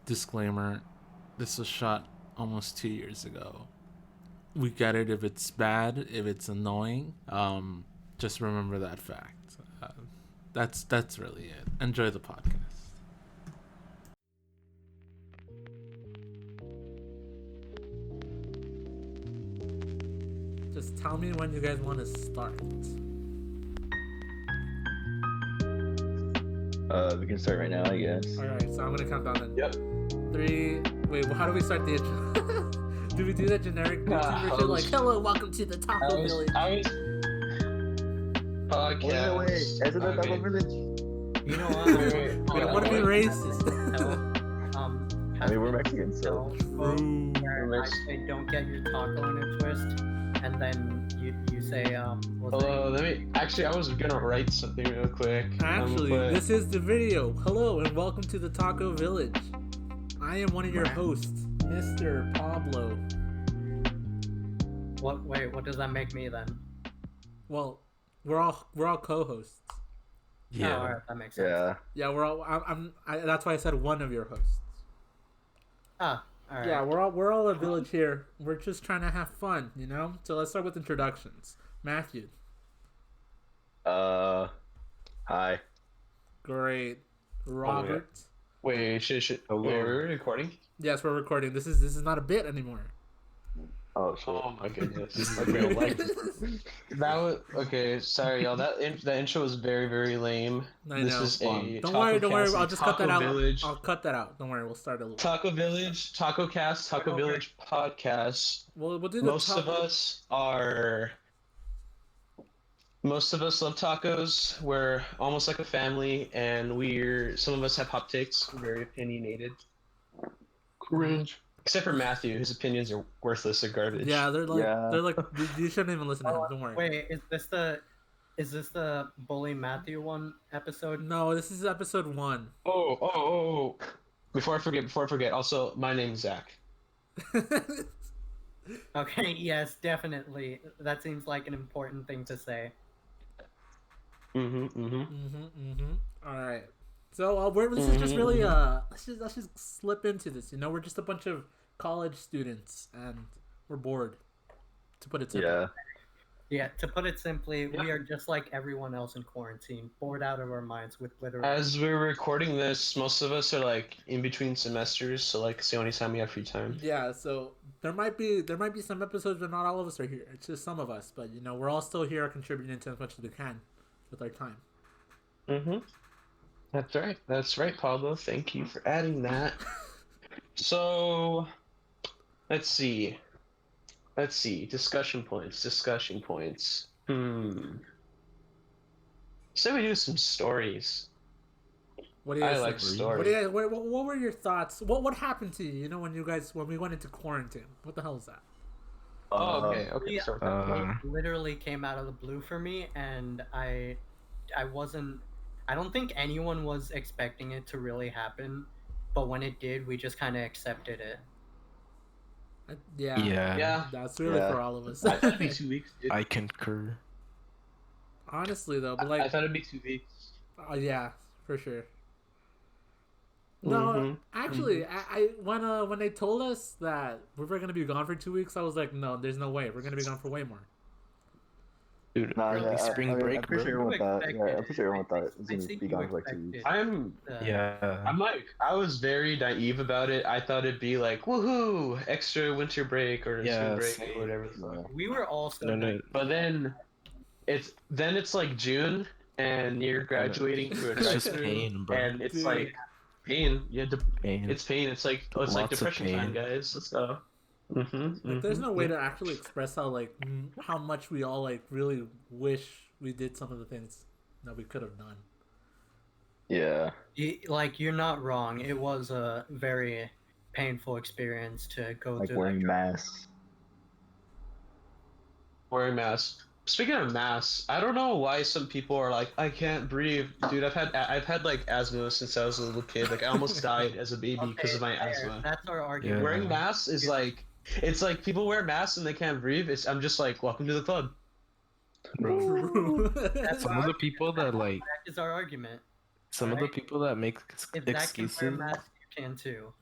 Disclaimer: this was shot almost 2 years ago. We get it if it's bad, if it's annoying. Just remember that fact. That's really it. Enjoy the podcast. Just tell me when you guys want to start. We can start right now, I guess. Alright, so I'm gonna count down then. Yep. 3. Wait, how do we start the intro? Do we do that generic YouTuber shit like, hello, welcome to the Taco Village? Podcast. Wait. Is it the Taco Village? You know what? We don't want to be racist. I mean, we're Mexican, so. I don't get your taco in a twist, and then you say, hello, I was gonna write something real quick. Actually, this is the video. Hello, and welcome to the Taco Village. I am one of your hosts, Mr. Pablo. What does that make me then? Well, we're all co-hosts. Yeah, all right, that makes sense. Yeah, we're all. That's why I said one of your hosts. All right. Yeah, we're all a village here. We're just trying to have fun, you know. So let's start with introductions. Matthew. Hi. Great. Robert. Wait, shit. Wait, we're recording? Yes, we're recording. This is not a bit anymore. Oh shit. Oh my goodness. Okay, that was okay. Sorry, y'all. That intro was very, very lame. I this know. is a Don't worry. I'll just cut that out. Village. I'll cut that out. Don't worry. We'll start a little. Taco Village, Taco Cast, Taco Village podcast. We'll do the Most of us love tacos. We're almost like a family, and some of us have hot takes. We're very opinionated. Cringe. Except for Matthew, his opinions are worthless or garbage. Yeah, they're like you shouldn't even listen to him. Don't worry. Wait, is this the Bully Matthew one episode? No, this is episode 1. Oh. Before I forget. Also, my name's Zach. Okay, yes, definitely. That seems like an important thing to say. All right. So this is just really let's just slip into this. You know, we're just a bunch of college students and we're bored. To put it simply. Yeah. To put it simply, we are just like everyone else in quarantine, bored out of our minds with literally. As we're recording this, most of us are like in between semesters, so like it's the only time we have free time. Yeah. So there might be some episodes where not all of us are here. It's just some of us, but you know, we're all still here contributing to as much as we can with our time. That's right, Pablo. Thank you for adding that. So, let's see. Discussion points. Say we do some stories. What do you guys I like think? stories. What were your thoughts? What happened to you? You know, when we went into quarantine. What the hell is that? Okay. It literally came out of the blue for me, and I don't think anyone was expecting it to really happen, but when it did, we just kind of accepted it. Yeah. That's really for all of us. I thought it'd be 2 weeks. Dude. I concur. Honestly, though, but like I thought it'd be 2 weeks. Yeah, for sure. No, actually, I when they told us that we were gonna be gone for 2 weeks, I was like, no, there's no way. We're gonna be gone for way more. Dude, spring break. I'm pretty sure everyone thought. Yeah, I'm pretty sure everyone thought it was gonna be gone for like 2 weeks. I was very naive about it. I thought it'd be like woohoo, extra winter break or spring break or whatever. We were all but then it's like June and you're graduating to a just pain, bro. and it's like pain. Pain. It's pain. It's like depression time, guys. Let's go. Like, there's no way to actually express how much we all like really wish we did some of the things that we could have done. Yeah. You're not wrong. It was a very painful experience to go through. Wearing masks. Speaking of masks, I don't know why some people are like, I can't breathe, dude. I've had like asthma since I was a little kid. Like I almost died as a baby because of my asthma. That's our argument. Wearing masks is like, it's like people wear masks and they can't breathe. I'm just like, welcome to the club. Bro. Some of the people that like. That is our argument. Some of the people that make if excuses. Zach can wear a mask, you can too.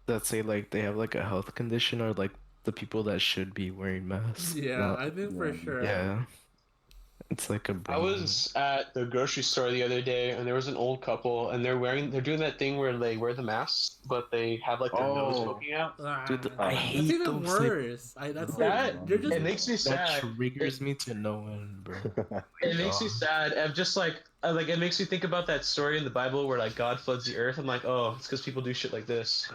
that say like they have like a health condition or like the people that should be wearing masks. Yeah, I think for sure. Yeah. It's like a I brain. was at the grocery store the other day, and there was an old couple, and they're doing that thing where they wear the masks, but they have like their nose poking out. Dude, Ah, I that's hate even those things. worse. That's That you're just it makes me That sad. triggers me to no end, bro. It makes me sad. I'm just like it makes me think about that story in the Bible where like God floods the earth. I'm like, oh, it's because people do shit like this.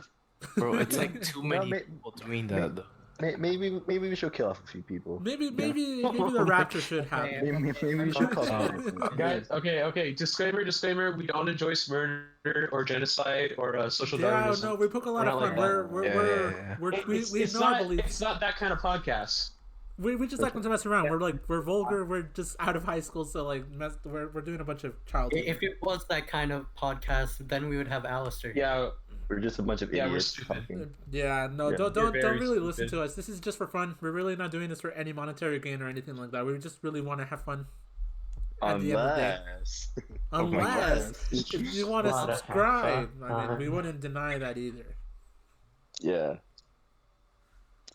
Bro, it's like too Well, many people doing that though. Maybe we should kill off a few people. maybe the rapture should happen. Maybe we should call Guys, okay. Disclaimer. We don't endorse murder or genocide or social Yeah, Darwinism. no, we poke a lot of We're fun. not like that. We It's know our not. beliefs. It's not that kind of podcast. We just like to mess around. We're vulgar. We're just out of high school, so like we're doing a bunch of childhood. If it was that kind of podcast, then we would have Alistair. Yeah. We're just a bunch of Yeah, we're idiots stupid. talking. Yeah, no, Yeah. don't very really listen stupid. to us. This is just for fun. We're really not doing this for any monetary gain or anything like that. We just really want to have fun. At the end of the day. Unless. Unless if you want to Wanna have subscribe, fun. I mean, we wouldn't deny that either. Yeah.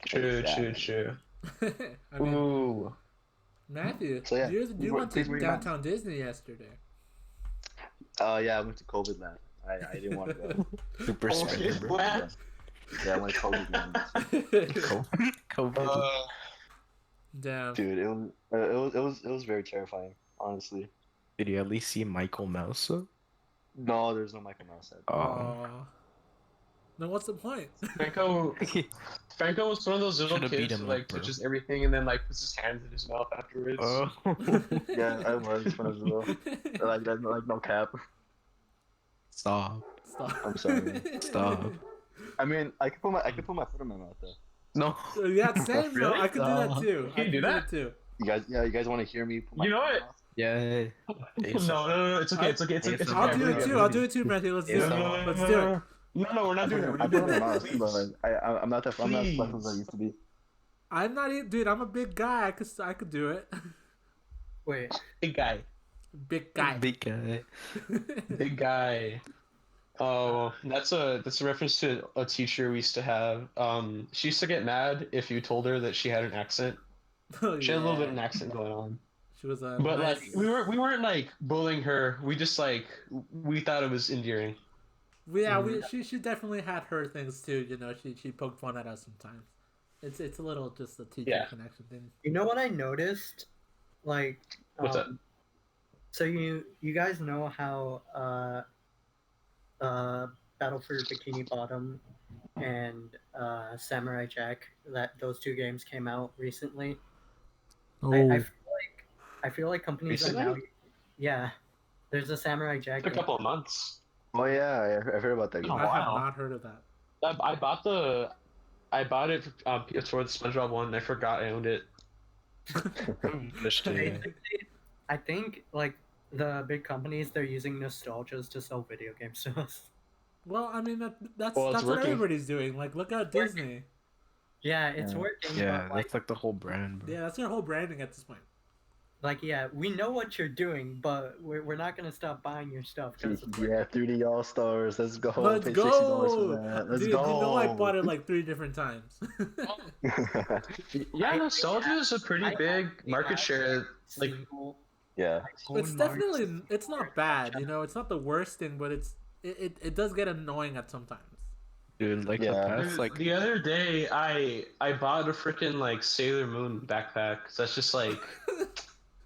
True. I mean, Ooh. Matthew, So, yeah, you went to please wear your mask. downtown Disney yesterday. Yeah, I went to COVID land. I didn't want to go. Super spreader, bro. What? Yeah, I went to COVID land. COVID. Damn. Dude, it was very terrifying, honestly. Did you at least see Michael Mouse? No, there's no Michael Mouse. Oh. Aw. Then what's the point? Franco was one of those little Should've beat kids him who up, like bro. touches everything and then like puts his hands in his mouth afterwards. Oh. Yeah, I was one of those. Like that's like no cap. Stop. Stop. I'm sorry. Stop. I mean, I could put my foot in my mouth though. No. Yeah, same bro. Really? I could do that too. Can you do that? too. You guys want to hear me? Put my You know foot in what? my mouth? Yeah. No, it's okay. It's okay. I'll do it too. I'll do it too, Matthew. Let's do it. Let's do it. No, we're not doing it. We're I not put doing it in my it. mouth, but Please. I'm not that I'm not as Please. flexible as I used to be. I'm not even, dude. I'm a big guy. I could do it. Wait, Big guy. Big guy. Big guy. Big guy. Oh, that's a reference to a teacher we used to have. She used to get mad if you told her that she had an accent. Oh, She had a little bit of yeah. an accent going on. She was a. But nice... like we weren't like bullying her. We just like we thought it was endearing. Yeah, she definitely had her things too. You know, she poked fun at us sometimes. It's a little just a teacher connection thing. you know what I noticed? Like, What's that? So you guys know how Battle for Bikini Bottom and Samurai Jack, that those two games came out recently. Oh, I feel like companies are now. Recently? Yeah, there's a Samurai Jack. Took a game. couple of months. Oh yeah, I've heard about that game. Oh, I have wow. not heard of that. I bought it for the SpongeBob one. And I forgot I owned it. Basically, I think like the big companies, they're using nostalgias to sell video games to us. Well, I mean that's Well, it's what working. everybody's doing. Like, look at Disney. Yeah, it's Yeah. working. Yeah, but, like, that's like the whole brand, bro. Yeah, that's their whole branding at this point. yeah, we know what you're doing, but we're not gonna stop buying your stuff. 'Cause it's working. Yeah, 3D All Stars. Let's go. Let's Pay go. $60 for that. Let's Dude, go. you know I bought it like 3 different times. Yeah, nostalgia is a pretty big market share. Like, Single Yeah. It's iPhone definitely marks. it's not bad, you know. It's not the worst thing, but it does get annoying at sometimes. Dude, like Yeah. the past, like the other day, I bought a freaking like Sailor Moon backpack. So that's just like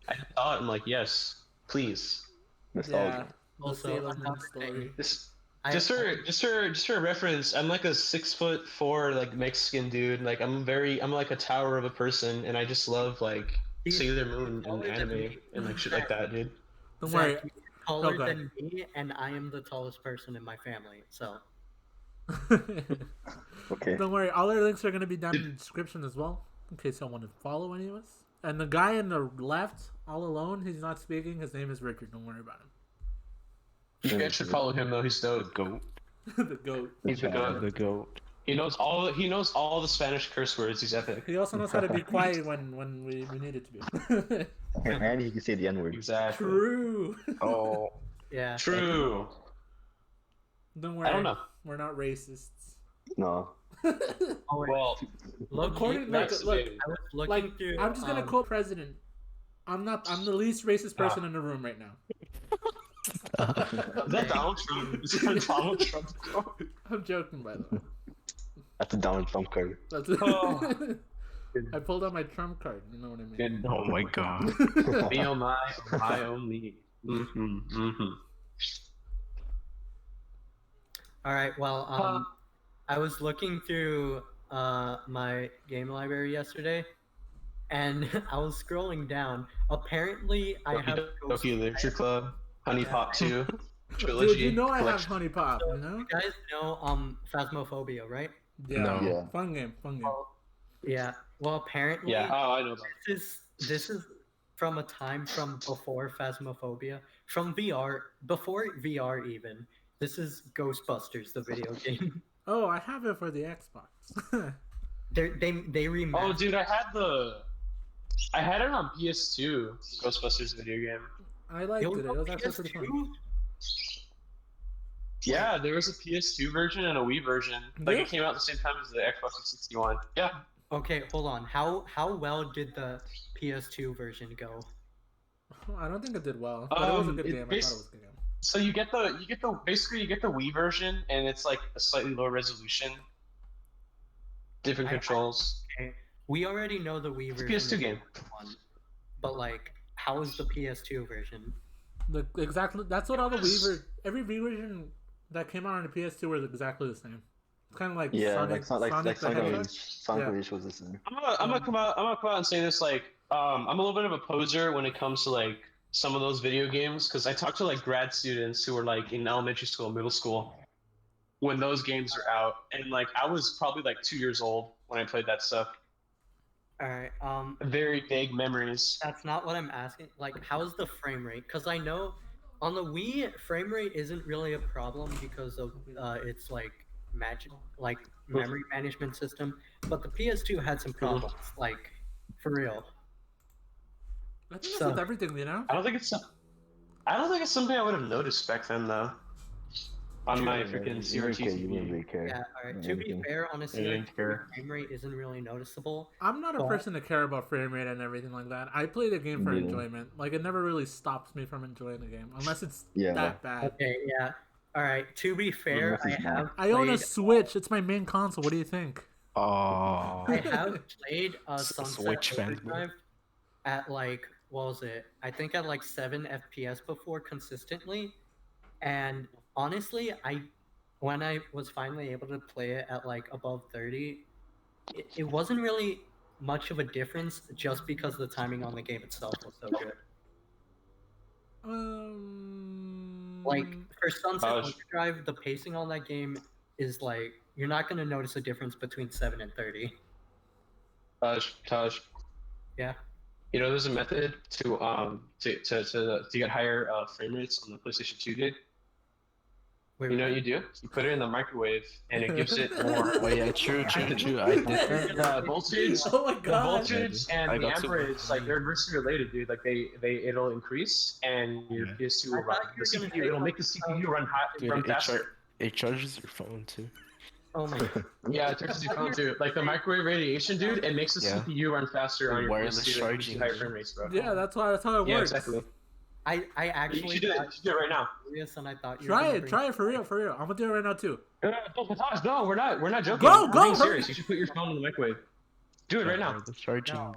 I thought I'm like, yes, please. Nostalgia. The Also, Sailor Moon another story. thing. Just for reference, I'm like a 6'4" like Mexican dude. Like I'm like a tower of a person, and I just love like He's Sailor Moon and taller than anime me. and like shit like that, dude. Don't Zach, worry. you're taller Okay. than me, and I am the tallest person in my family. So Okay. Don't worry. All our links are gonna be down in the description as well, in case you want to follow any of us. And the guy on the left, all alone, he's not speaking. His name is Richard. Don't worry about You guys should follow him though. He's dope. goat. him. The goat. He's a goat. The goat. He knows all the Spanish curse words. He's epic. He also knows how to be quiet when we need it to be. And he can say the N word. Exactly. True. Oh. yeah. True. Don't worry. I don't know. We're not racists. No. Oh, wait. Well, Look, according- that's look, debated. I was looking like, through. I'm just gonna quote President. I'm the least racist person in the room right now. Is that Donald Trump? Is that Donald Trump? I'm joking, by the way. That's a Donald Trump card. That's Oh. I pulled out my Trump card. You know what I mean? Good. Oh my god. Me oh my only. All right. Well, I was looking through my game library yesterday, and I was scrolling down. Apparently, I have Tokyo Literature Club, Honey Pop 2, trilogy. Dude, you know I have collection. Honey Pop. You know? You guys know Phasmophobia, right? Yeah. No. Yeah. Fun game. Yeah. Well, apparently, Yeah, oh, I know about it. this is from a time from before Phasmophobia, from VR, before VR even. This is Ghostbusters, the video game. Oh, I have it for the Xbox. They remastered. Oh, dude, I had it on PS2, Ghostbusters video game. I liked it. It was actually pretty fun. Yeah, there was a PS2 version and a Wii version. Like, Yeah. it came out at the same time as the Xbox 361. Yeah. Okay, hold on. How well did the PS2 version go? I don't think it did well, but it was a good it game. I thought it was a good game. So you get the Wii version, and it's like a slightly lower resolution, different controls. Okay, we already know the Wii version. PS2 is game. one, but like, how is the PS2 version? Exactly. That's what all the every Wii version that came out on the PS2 was exactly the same. It's kind of like Yeah, Sonic. like the Hedgehog. Sonic Yeah. Rage was the same. I'm gonna come out and say this, like, I'm a little bit of a poser when it comes to like some of those video games, because I talk to like grad students who are like in elementary school, middle school, when those games are out, and like I was probably like 2 years old when I played that stuff. All right. Very vague memories. That's not what I'm asking. Like, how's the frame rate? Because I know on the Wii, frame rate isn't really a problem because of its like memory management system. But the PS2 had some problems, like for real. I think that's So- with everything, you know. I don't think it's something I would have noticed back then, though. On my freaking CRT You wouldn't TV. really care. Yeah. All right. To be Anything. fair, on a didn't CRT, care. frame rate isn't really noticeable. I'm not a But- person to care about frame rate and everything like that. I play the game for Yeah. enjoyment. Like, it never really stops me from enjoying the game, unless it's Yeah. that bad. Okay. Yeah. All right. To be fair, Unless I it's have. not. I own a played- Switch. It's my main console. What do you think? Oh. I have played Sunset Switch fan. Overdrive at like, what was it? I think at like 7 FPS before consistently, and honestly, when I was finally able to play it at like above 30, it wasn't really much of a difference just because the timing on the game itself was so good. Like for Sunset Gosh. Overdrive, the pacing on that game is like you're not gonna notice a difference between 7 and 30. Taj. Yeah. You know, there's a method to get higher frame rates on the PlayStation 2, dude. Wait, You know what you do? You put it in the microwave, and it gives it more. Oh yeah, true. I did that. The voltage, Oh my the god. voltage, and I the got to- amperage, like they're inversely related, dude. Like it'll increase, and your Yeah. PS2 will I run. thought you The were gonna CPU, say it'll make the CPU run hot, Dude, run faster. it charges your phone too. Oh my god. Yeah, it turns your phone too. Like the microwave radiation, dude, it makes the Yeah. CPU run faster on your Wireless PS2 and gives you charging. higher frame rates, bro. Yeah, that's how it Yeah, works. exactly. I You actually should do it. You got should do it right now. curious and I thought you Try were gonna it. bring- Try it for real. I'm gonna do it right now too. No, we're not joking. Go, We're go, being hurry. serious. You should put your phone in the microwave. Do it right now. Wireless charging. No.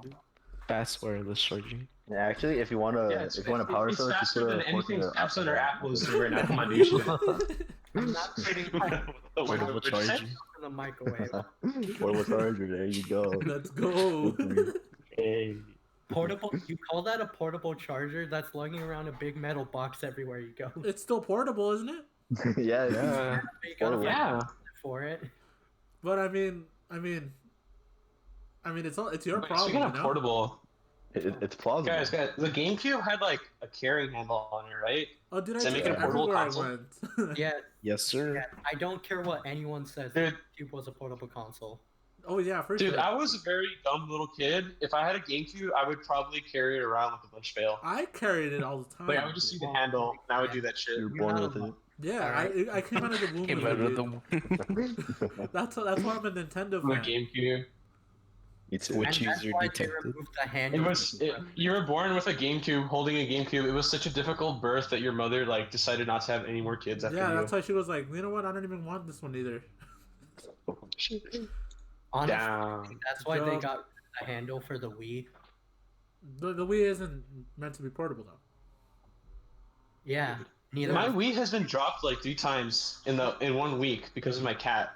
Fast wireless charging. Yeah, actually, if you want to, Yeah, if you want a power it's source, faster you than put a anything fork in Samsung or the- Apple is doing right now. Come on, dude. I'm not putting my Portable charging. in the microwave. Portable charger. There you go. Let's go. Hey. Portable? You call that a portable charger? That's lugging around a big metal box everywhere you go. It's still portable, isn't it? Yeah. Yeah. You gotta find Yeah. for it. But I mean, it's your problem. Speaking You of know? portable, It's plausible. guys, the GameCube had like a carrying handle on it, right? Oh, dude, I Does that took make it it a portable everywhere I console? went. Yeah, Yes, sir. yeah. I don't care what anyone says. Dude. The GameCube was a portable console. Oh yeah, for Dude, sure. I was a very dumb little kid. If I had a GameCube, I would probably carry it around like a bunch of bail. I carried it all the time. Like I would just see the handle, and I would do that shit. You're You're born not with it. alone. Yeah, Alright. I came out of the womb. Came with out it, of the dude. womb. That's why I'm a Nintendo My fan. GameCube. Me too. Which And that's user why they detected? removed the It handle. was. You were born with a GameCube, holding a GameCube. It was such a difficult birth that your mother like decided not to have any more kids after Yeah, you. that's why she was like, you know what? I don't even want this one either. Honestly, Down. that's why they Job. got a handle for the Wii. The Wii isn't meant to be portable though. Yeah, neither. My was- Wii has been dropped like 3 times in 1 week because of my cat.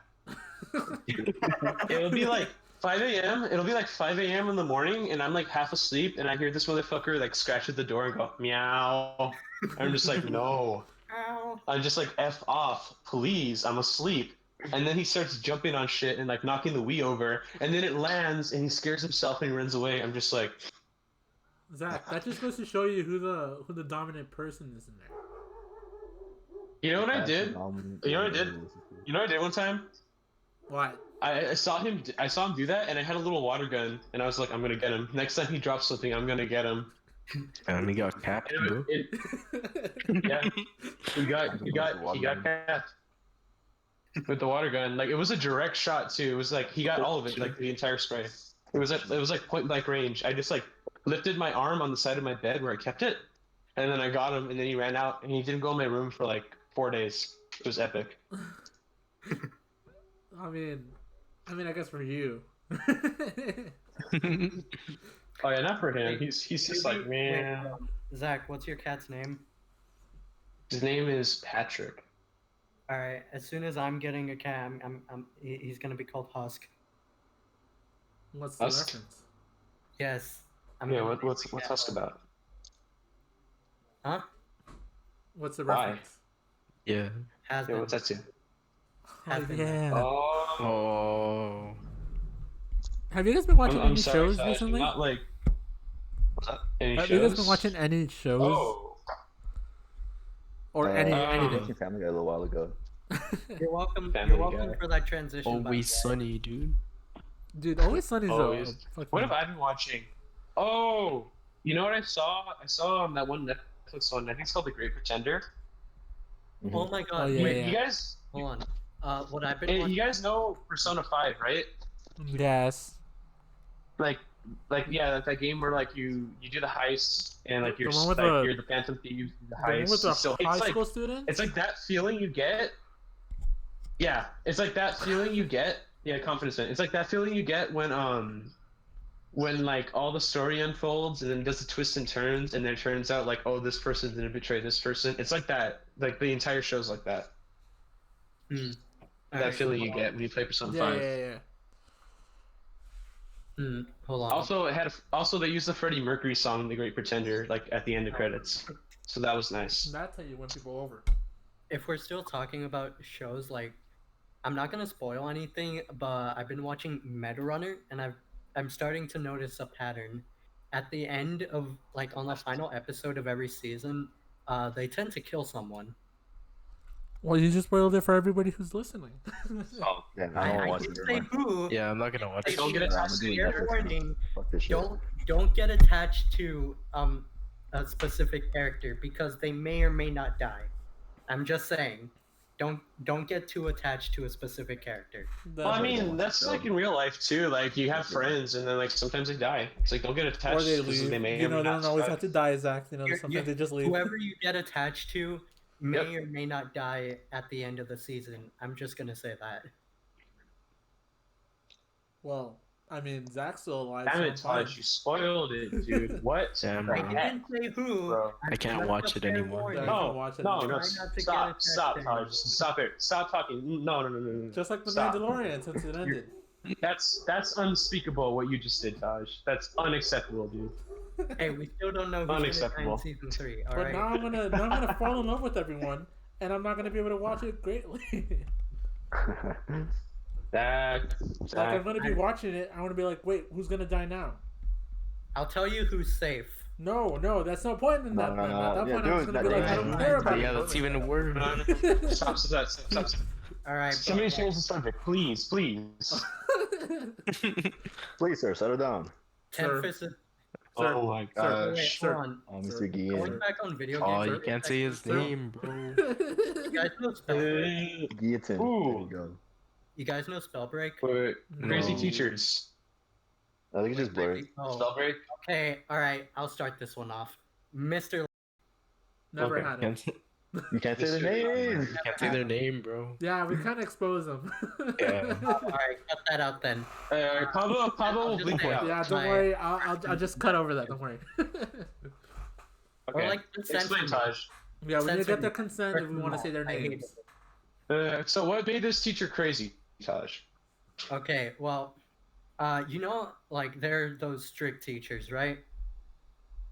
It'll be like 5 a.m. It'll be like 5 a.m. in the morning, and I'm like half asleep, and I hear this motherfucker like scratch at the door and go meow. I'm just like, no. Ow. I'm just like, F off, please. I'm asleep. And then he starts jumping on shit and like knocking the Wii over, and then it lands, and he scares himself and he runs away. I'm just like, Zach, that just goes to show you who the dominant person is in there. you know what I did? You know what I did? You know what I did one time? What? I saw him. I saw him do that, and I had a little water gun, and I was like, I'm gonna get him. Next time he drops something, I'm gonna get him. And he got capped, bro. Yeah, he got capped with the water gun. Like it was a direct shot too. It was like he got all of it, like the entire spray. It was like point blank range. I just like lifted my arm on the side of my bed where I kept it, and then I got him, and then he ran out, and he didn't go in my room for like 4 days. It was epic. I mean, I guess for you. Oh yeah, not for him. He's just like, Wait, man. Zach, what's your cat's name? His name is Patrick. All right. As soon as I'm getting a cat, he's gonna be called Husk. What's the Us? reference? Yes. Yeah, gonna what's name my cat Husk Husk. about? Huh? What's the Why? reference? Yeah. Has Yeah, been. what's that to? Has Oh, been. yeah. Oh, Oh. Have you guys been watching I'm any sorry, shows Taj, recently? not like. What's that? Any Have shows? you guys been watching any shows Oh, or anything? Watching Family Guy a little while ago. You're welcome. Family You're welcome Guy. for that transition. by the Always way. sunny, dude. Dude, Always Sunny's Always. a fucking... what have I been watching? Oh, you know what I saw? I saw that one Netflix one. I think it's called The Great Pretender. Oh my god. Oh, yeah, Wait, yeah. You guys, hold on. What I've been you watching. guys know Persona 5, right? Yes. Like yeah, that game where like you do the heist and like you're The one with like the- you're the Phantom Thief, the The one heist. with the So high it's like school students? it's like that feeling you get. Yeah, it's like that feeling you get. Yeah, confidence. Man. It's like that feeling you get when like all the story unfolds and then does the twists and turns and then it turns out like, oh, this person didn't betray this person. It's like that. Like the entire show's like that. That Alright, feeling you get when you play Persona Yeah, 5. yeah. Hold on. Also they used the Freddie Mercury song "The Great Pretender" like at the end of credits, so that was nice. That's how you win people over. If we're still talking about shows, like, I'm not gonna spoil anything, but I've been watching Meta Runner, and I'm starting to notice a pattern. At the end of like on the final episode of every season, they tend to kill someone. Well, you just spoiled it for everybody who's listening. Oh, yeah, I I don't watch didn't it. say who. Yeah, I'm not gonna watch They it. Don't get should. attached to Fair warning. Fuck this shit. Don't get attached to a specific character because they may or may not die. I'm just saying. Don't get too attached to a specific character. Well, I mean, that's like in real life too. Like you have friends, and then like sometimes they die. It's like don't get attached. or they because leave. They may You or know, may they not don't always survive. have to die, Zach. You know, You're- sometimes you're- they just leave. Whoever you get attached to may Yep. or may not die at the end of the season. I'm just gonna say that. Well, I mean, Zach's still alive. Damn so it, I'm fine. Taj! You spoiled it, dude. What? Damn, I bro. didn't say who. Bro. I can't That's watch a it fair anymore. warning. Yeah, I can No, watch it. no, Try no! not to get Stop! attached Stop, to Taj! him. Stop it! Stop talking! No! Just like the Stop. Mandalorian since it ended. That's unspeakable. What you just did, Taj. That's unacceptable, dude. Hey, we still don't know who's gonna die Unacceptable. in season 3. All But right. now I'm gonna fall in love with everyone, and I'm not gonna be able to watch it greatly. Zach, Like I'm gonna be watching it, I want to be like, wait, who's gonna die now? I'll tell you who's safe. No, that's no point in that. No, man. no, At that yeah, point, I'm just dude, gonna be like, I don't that- care yeah, about Yeah, it. that's even worse. Stop. All right. Somebody change the subject, please. Please, sir, settle down. Sir. Tempest is Sir, Oh my sir, Wait, gosh. hold sir. on. Mr. Sir. Going Guillen. back on video Oh, games. you really can't say his quickly, name, bro. You guys know Spellbreak? Guillotine. There Ooh. you go. You guys know Spellbreak? Wait, crazy No. teachers. I think it's just blurred. Oh, Spellbreak. okay. All right. I'll start this one off. Mr. Never Okay, had him. You can't say the Mystery. name. You can't say their name, bro. Yeah, we kind of expose them. Yeah. All right, cut that out then. Pablo I'll will just blink say- it out. Yeah, don't worry. I'll just cut over that. Don't worry. Or Okay. like consent Explain, from me. Taj. Yeah, we need to Censor get their me. consent if we want to say their I hate names. it. So what made this teacher crazy, Taj? Okay, well, you know, like there are those strict teachers, right?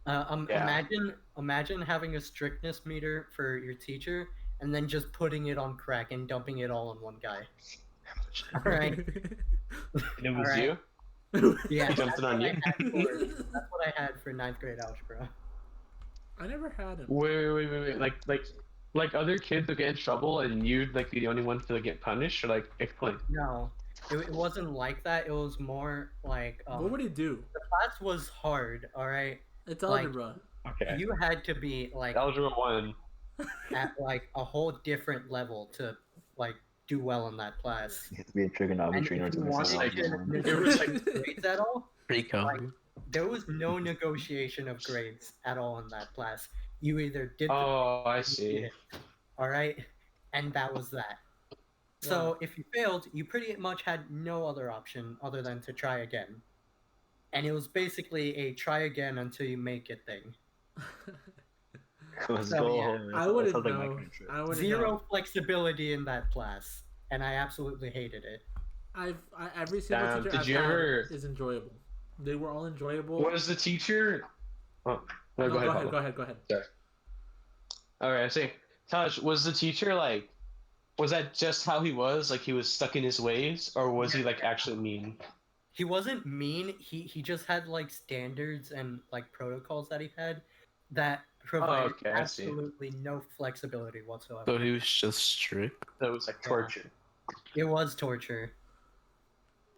Yeah. Imagine having a strictness meter for your teacher and then just putting it on crack and dumping it all on one guy. All right. And it was Alright. you? Yeah, He jumped that's it on what I you? had for- that's what I had for 9th grade algebra. I never had him. Wait. Like other kids would get in trouble and you'd like be the only one to get punished, or like explain. No, it wasn't like that. It was more like What would he do? the class was hard. All right, It's like- algebra. Okay. you had to be like Algebra 1. at like a whole different level to like do well in that class. You have to be in And trigonometry in if order you to wanted make to it. It was like- negotiate grades at all, Rico. Like- there was no negotiation of grades at all in that class. You either did the Oh, I you see. did it, all right, and that was that. So Wow. if you failed, you pretty much had no other option other than to try again. And it was basically a try again until you make it thing. Let's So, go yeah, home. I That wouldn't sounds like my know. kind of trip. I wouldn't Zero know. flexibility in that class, and I absolutely hated it. Every single Damn, teacher did I've you had ever- is enjoyable. They were all enjoyable. Was the teacher? Oh, no, No, go ahead. Pablo. go ahead. All right, I see. Taj, was the teacher like? Was that just how he was? Like he was stuck in his ways, or was he like actually mean? He wasn't mean. He just had like standards and like protocols that he had that provided okay, I see. absolutely no flexibility whatsoever. So he was just strict. That was like torture. It was torture.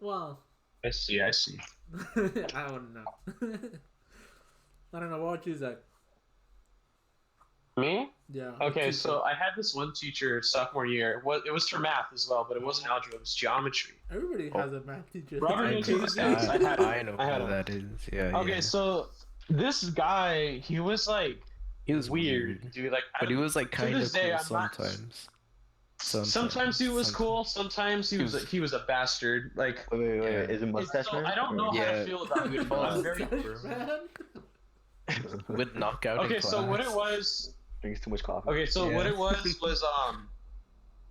Well, I see. I don't know. I don't know. What would you say? Me? Yeah. Okay, teacher. so I had this one teacher sophomore year. It was for math as well, but it wasn't algebra. It was geometry. Everybody has a math teacher. Robert I knows know, who this is. I had- I know I had who him. that is. Yeah. Okay, yeah. so this guy, he was like He was weird, dude. Like, but he was like to kind this of day, cool I'm not- sometimes. Sometimes he was cool. Sometimes he was a bastard. Like, Wait. Yeah. Is it mustache so man? I don't know how Yeah. to feel about him. but I'm very Mustache man? Would knock out in Okay, class. so what it was. Drinks too much coffee. Okay, so what Yeah. it was,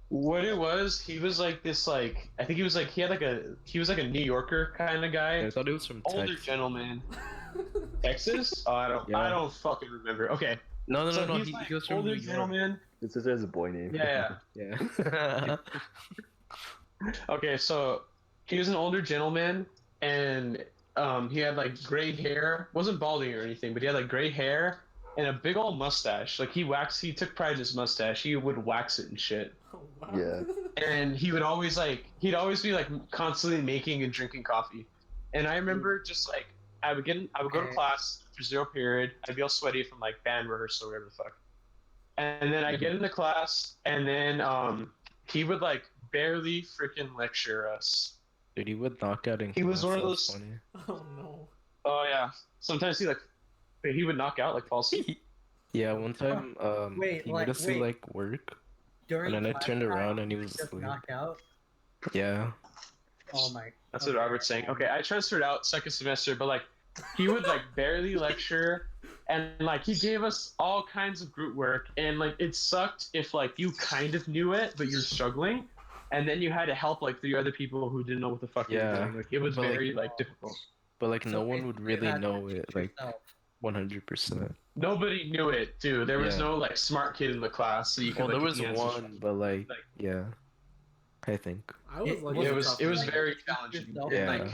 what it was. He was like this, like I think he was like he was like a New Yorker kind of guy, I thought it was from older Texas. gentleman. Texas? Oh, I Yeah. don't fucking remember. Okay, No, so no. he's He like goes from New older York. gentleman. This is a boy name. Yeah. Yeah. Okay, so he was an older gentleman, and he had like gray hair. Wasn't balding or anything, but he had like gray hair and a big old mustache. Like he took pride in his mustache. He would wax it and shit. Oh, wow. Yeah. And he'd always be like constantly making and drinking coffee. And I remember just like I would go to Okay. class for zero period. I'd be all sweaty from like band rehearsal or whatever the fuck. And then I get into class, and then he would like barely freaking lecture us. Dude, he would knock out in He was class, one of that was those- funny. Oh no. Oh yeah. Sometimes he would knock out like fall asleep. Yeah, one time, Wait, he like- made us do wait. like work, During and then I class turned time, around and he you was just asleep. knock out. Yeah. Oh my. That's what Robert's saying. Okay, I transferred out second semester, but like he would like barely lecture, and like he gave us all kinds of group work, and like it sucked if like you kind of knew it but you're struggling, and then you had to help like three other people who didn't know what the fuck you were Yeah, doing. Like it was but, like- very like difficult. But like So no one would basically you really had to know teach it, like yourself. 100%. Nobody knew it, too. There was Yeah. no like smart kid in the class, so you could. Well, there like, was get the answers one, from. but like, Like- yeah, I think. I was It like, was- It was like, very teach challenging. yourself, Yeah. like,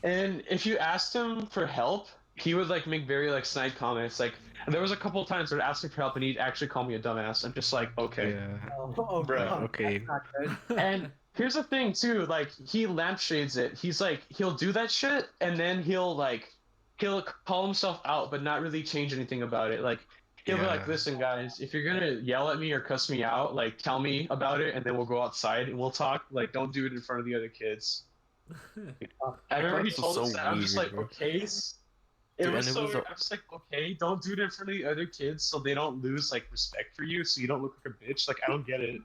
And if you asked him for help, he would like make very like snide comments. Like there was a couple of times where I asked him for help, and he'd actually call me a dumbass. I'm just like, okay. Yeah. oh, Bruh, God, okay. that's not good. And here's the thing too, like he lampshades it. He's like he'll do that shit, and then he'll like he'll call himself out, but not really change anything about it. Like he'll be like, Yeah. "Listen, guys, if you're gonna yell at me or cuss me out, like tell me about it, and then we'll go outside and we'll talk. Like, don't do it in front of the other kids." I remember he Class was told us so that. I'm just weird, like, bro. okay. It Dude, was and it so was weird. I'm just like, okay, don't do it in front of the other kids so they don't lose like respect for you, so you don't look like a bitch. Like, I don't get it.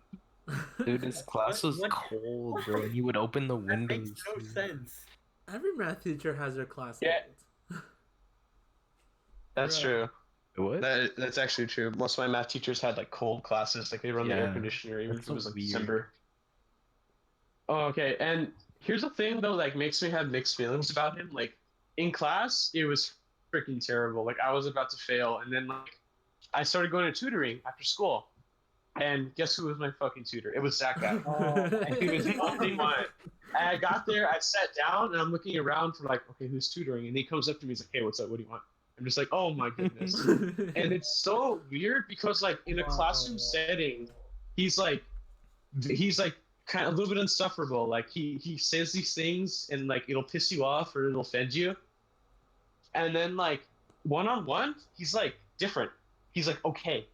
dude, his class was What? cold, bro. And he would open the That makes windows. no sense. Every math teacher has their class Yeah. cold. That's Bro. true. What? That's actually true. Most of my math teachers had like cold classes, like they run the air Yeah, conditioner even that's if it was so like weird. December. Oh, okay. And here's the thing though, like makes me have mixed feelings about him. Like in class, it was freaking terrible. Like I was about to fail, and then like I started going to tutoring after school. And guess who was my fucking tutor? It was that guy. Oh, And he was the only one. And I got there, I sat down, and I'm looking around for like, okay, who's tutoring? And he comes up to me, he's like, hey, what's up? What do you want? I'm just like, oh my goodness. And it's so weird because like in a classroom setting, he's like kind of a little bit insufferable. Like he says these things and like it'll piss you off or it'll offend you. And then like one on one, he's like different. He's like okay.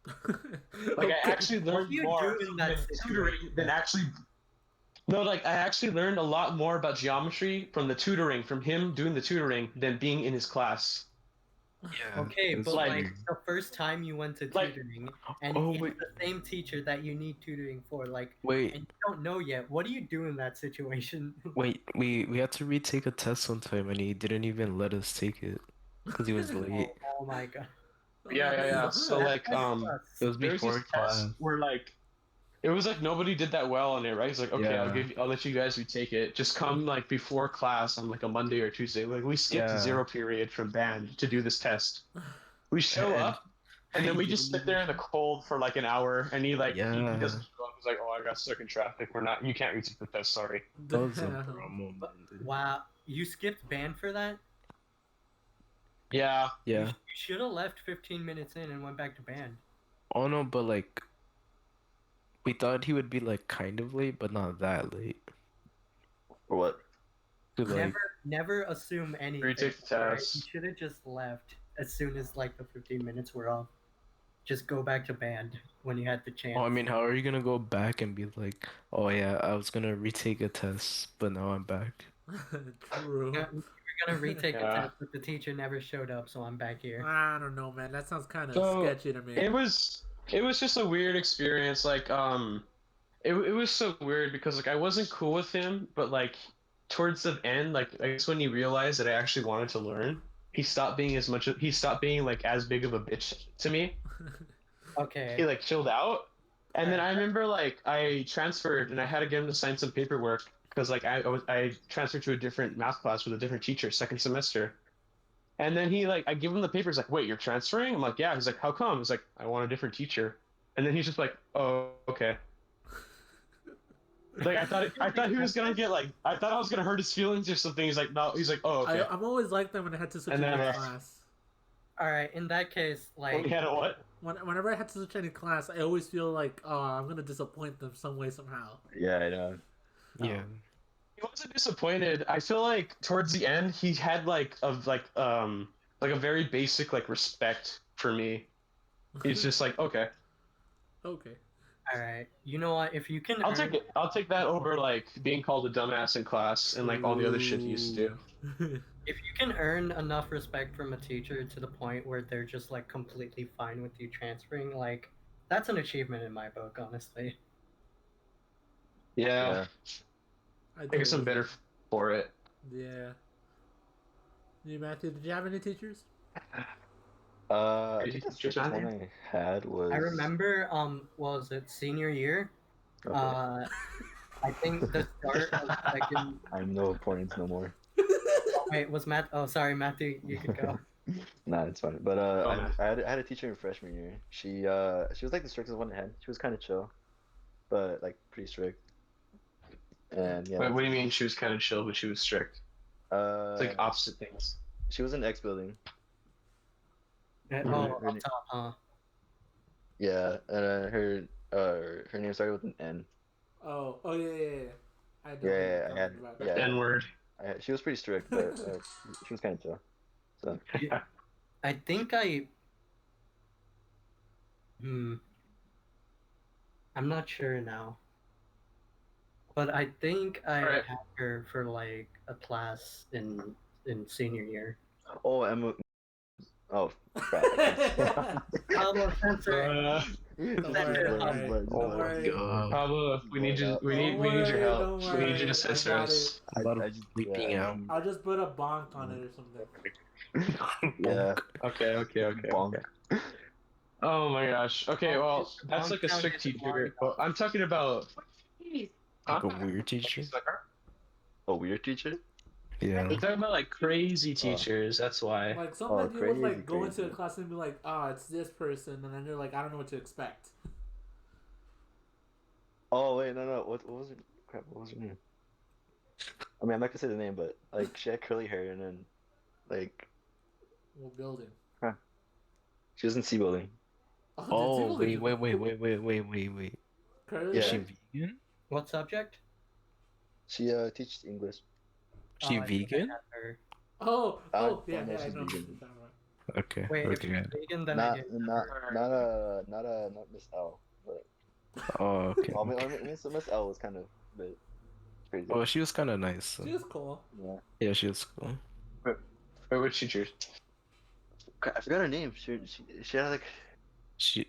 Like Okay. I actually What learned do you more do in from that him tutoring situation? than actually. No, like I actually learned a lot more about geometry from the tutoring, from him doing the tutoring, than being in his class. Yeah. Okay, it's but like weird. the first time you went to Like- tutoring, and Oh, it's wait. the same teacher that you need tutoring for, like, Wait, and you don't know yet. What do you do in that situation? wait. We had to retake a test one time, and he didn't even let us take it because he was late. Oh my god. Yeah. So like It was there's before this class. test where like it was like nobody did that well on it, right? He's like, okay, Yeah. I'll let you guys retake it. Just come like before class on like a Monday or Tuesday. Like we skipped Yeah. 0 period from band to do this test. We show And up and then we just sit there in the cold for like an hour and he like he Yeah. doesn't show up. He's like, oh, I got stuck in traffic. You can't retake the test, sorry. that was a Damn. bro moment, dude. Wow, you skipped band for that? Yeah. Yeah. You should have left 15 minutes in and went back to band. Oh no, but like we thought he would be like kind of late, but not that late. Or what? So, like, Never assume anything. Retake the alright? test. You should have just left as soon as like the 15 minutes were up. Just go back to band when you had the chance. oh, I mean, how are you gonna go back and be like, oh yeah, I was gonna retake a test, but now I'm back. True. Yeah, we were gonna retake the Yeah. test, but the teacher never showed up, so I'm back here. I don't know, man. That sounds kind of So, sketchy to me. It was just a weird experience. Like it was so weird because like I wasn't cool with him, but like towards the end, like I guess when he realized that I actually wanted to learn, he stopped being like as big of a bitch to me. Okay. He like chilled out. And then I remember like I transferred and I had to get him to sign some paperwork because like I transferred to a different math class with a different teacher second semester. And then he like I give him the papers like, wait, you're transferring? I'm like, yeah. He's like, how come? He's like, I want a different teacher. And then he's just like, oh, okay. Like I thought he was gonna get like I thought I was gonna hurt his feelings or something. He's like, no. He's like, oh, okay. I'm always like that when I had to switch And any then, class. All right. In that case, When like, he had a what? Whenever I had to switch any class, I always feel like, oh, I'm gonna disappoint them some way somehow. Yeah, I know. Yeah. He wasn't disappointed. I feel like towards the end he had like a very basic like respect for me. He's just like, okay, Okay. all right. You know what? If you can, I'll take it. I'll take that over like being called a dumbass in class and like all the other shit he used to do. If you can earn enough respect from a teacher to the point where they're just like completely fine with you transferring, like that's an achievement in my book, honestly. Yeah, I I guess I'm better for it. Yeah. You, Matthew, did you have any teachers? I Did think you the just first have one I had was. I remember, was it senior year? Okay. I think the start of second. I'm no points no more. Oh, wait, was Matt? Oh, sorry, Matthew, you could go. Nah, it's fine. But no. I had a teacher in freshman year. She was like the strictest one I had. She was kind of chill, but like pretty strict. And yeah. Wait, what do you mean she was kind of chill, but she was strict? It's like Uh, opposite things. she was in X building. Oh, Her up name- top, huh? Yeah, and her name started with an N. Oh, yeah. I know Yeah, what you're I talking had. about. Yeah, N word. She was pretty strict, but she was kind of chill. So I think hmm, I'm not sure now. But I think I Alright. had her for like a class in senior year. oh Emma. Oh crap! I can't say. Pablo censor. Don't Just worry, don't blur, just worry, blur, just Oh don't blur. my worry. god. Pablo, Just we blur need it you. out. We need Don't we need your worry, help. don't We need you worry. to I censor got it. us. A lot of I just bleeping out. I'll just put a bonk on it or something. Yeah. Okay. Bonk. Oh my gosh. Okay, well, that's Long like a sound strict is teacher. long Well, I'm talking about. Like a weird teacher. A weird teacher? Yeah. I'm talking about like crazy teachers. That's why. Like sometimes you would crazy, like go into a crazy. class and be like, "Ah, it's this person," and then you're like, "I don't know what to expect." Oh wait, no. What was her? Crap, what was her name? I mean, I'm not gonna say the name, but like she had curly hair and then like What building? huh, she was in C building. Oh, did you? wait. Curly Is Yeah. she hair? vegan? What subject? She teaches English. She I think I vegan? had her. Yeah, don't know yeah, if I she's know. vegan. Okay, Wait, we're if she's good. vegan, then I Not didn't have not her. not Miss L. But Oh, okay. well, I Okay. mean, Miss L was kind of a bit crazy. Well, she was kind of nice. So. She was cool. Yeah. Yeah, she was cool. Wait, which teacher? Crap, I forgot her name. She had like She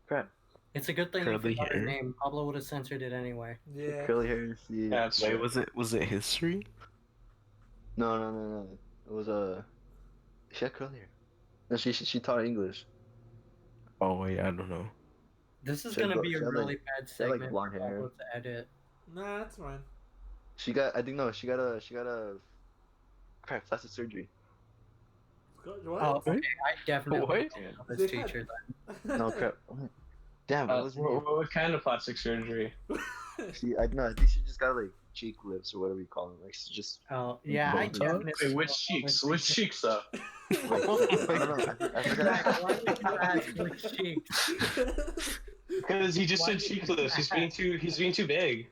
crap It's a good thing you curly forgot her hair. name. Pablo would have censored it anyway. Yeah. curly hair. She Yeah, that's Wait, true. was it history? no. It was she had curly hair. No, she taught English. Oh wait, I don't know. This is She had, gonna be a she had really like bad she had like segment blonde for hair. Pablo to edit. Nah, that's fine. She got I think no, she got a crap plastic surgery. What? Oh, okay. What? I definitely What? don't know this teacher then. No crap. Damn, what was her name? What kind of plastic surgery? I think she just got like cheek lips or whatever you call them. Like she just Oh, yeah, I both of them. definitely Wait, don't which know cheeks? this Which teacher. cheeks though? I don't know. I Zach, forgot. why did you ask which cheeks? Because he just Why said did you cheekless. He's being too big.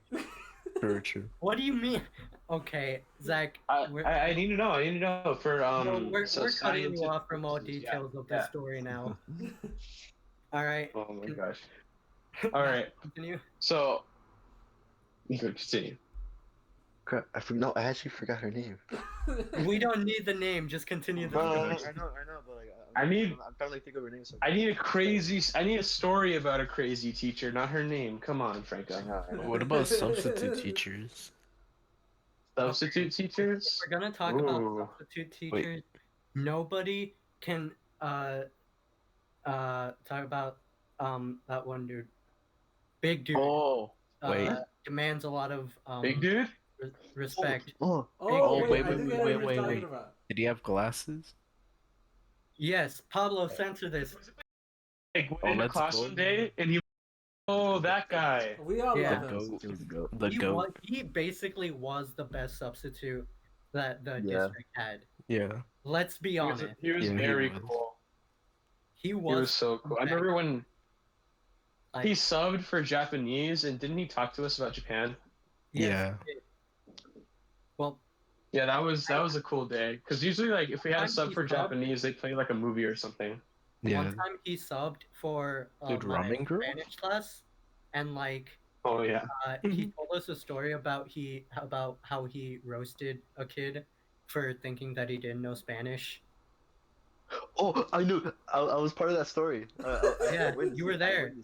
True. What do you mean? Okay, Zach, I need to know. I need to know for no, we're cutting you scientific off from all purposes. details of Yeah. this story now. All right. Oh my gosh. All right. Continue. So, you can continue. Crap, no, I actually forgot her name. We don't need the name. Just continue the No, story. I know, but like I'm trying to like think of her name. So I need a story about a crazy teacher, not her name. Come on, Franco. I know. What about substitute teachers? Substitute If teachers? we're gonna talk about substitute teachers, nobody can talk about that one dude. Big dude. Oh, wait. Demands a lot of Big dude? respect. Oh, Oh, wait, I think I know what you're talking wait. about. Did he have glasses? Yes, Pablo, censor this. Like went into let's class go. one day and he. Oh, that guy. We all Yeah. love him. it was a goat. The goat. He basically was the best substitute that the Yeah. district had. Yeah. Let's be honest. He was Yeah, he very was. cool. He He was was so cool. I remember when like, he subbed for Japanese, and didn't he talk to us about Japan? yes, Yeah. he did. Well, Yeah, that was a cool day. Because usually, like, if we had a sub for Japanese, they play like a movie or something. Yeah. one time he subbed for Dude, my Ramen Girl? Spanish class, and like Oh yeah. he told us a story about how he roasted a kid for thinking that he didn't know Spanish. Oh, I knew. I was part of that story. Yeah, witnessed you were it. there.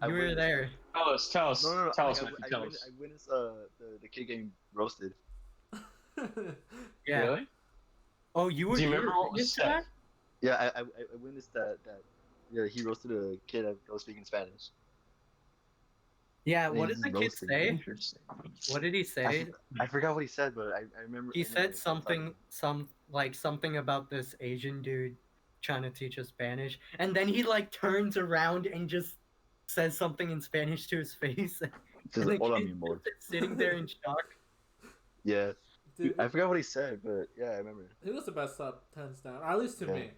I You were witnessed there. Tell us. No. Tell like, us, Matthew, tell us. I witnessed the kid getting roasted. Yeah. Really? Oh, you were. Do you you remember were what was witness to said? that? Yeah, I witnessed that. Yeah, he roasted a kid that was speaking Spanish. Yeah. And What he did the just kid roasted say? him. What did he say? I forgot what he said, but I remember. He I remember said something about this Asian dude trying to teach us Spanish, and then he like turns around and just says something in Spanish to his face. Just And the hola, kid mi amor. just sitting there in shock. Yeah, Dude, I forgot what he said, but yeah, I remember. he was the best sub, hands down. At least to Yeah. me.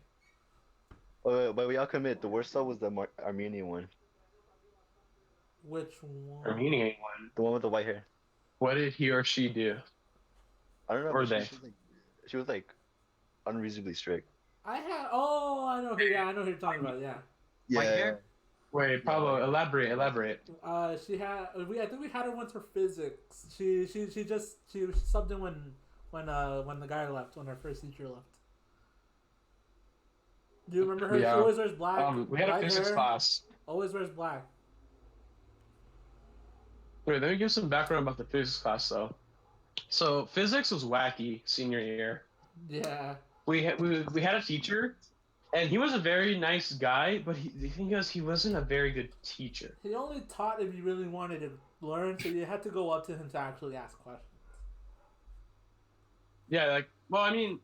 But we all commit the worst sub was the Armenian one, Which one? Armenian one. the one with the white hair. What did he or she do? I don't know. Or But they. she was like unreasonably strict. I had. Oh, I know who. Yeah, I know who you're talking about. Yeah. White Yeah. hair? Wait, Pablo, elaborate. She had. I think we had her once for physics. She subbed in when the guy left, when our first teacher left. Do you remember her? Yeah. She always wears black. We had a white physics hair, class. Always wears black. Wait, let me give some background about the physics class though. So physics was wacky senior year. Yeah. We had a teacher, and he was a very nice guy, but the thing is, he wasn't a very good teacher. He only taught if you really wanted to learn, so you had to go up to him to actually ask questions. Yeah, like, well, I mean,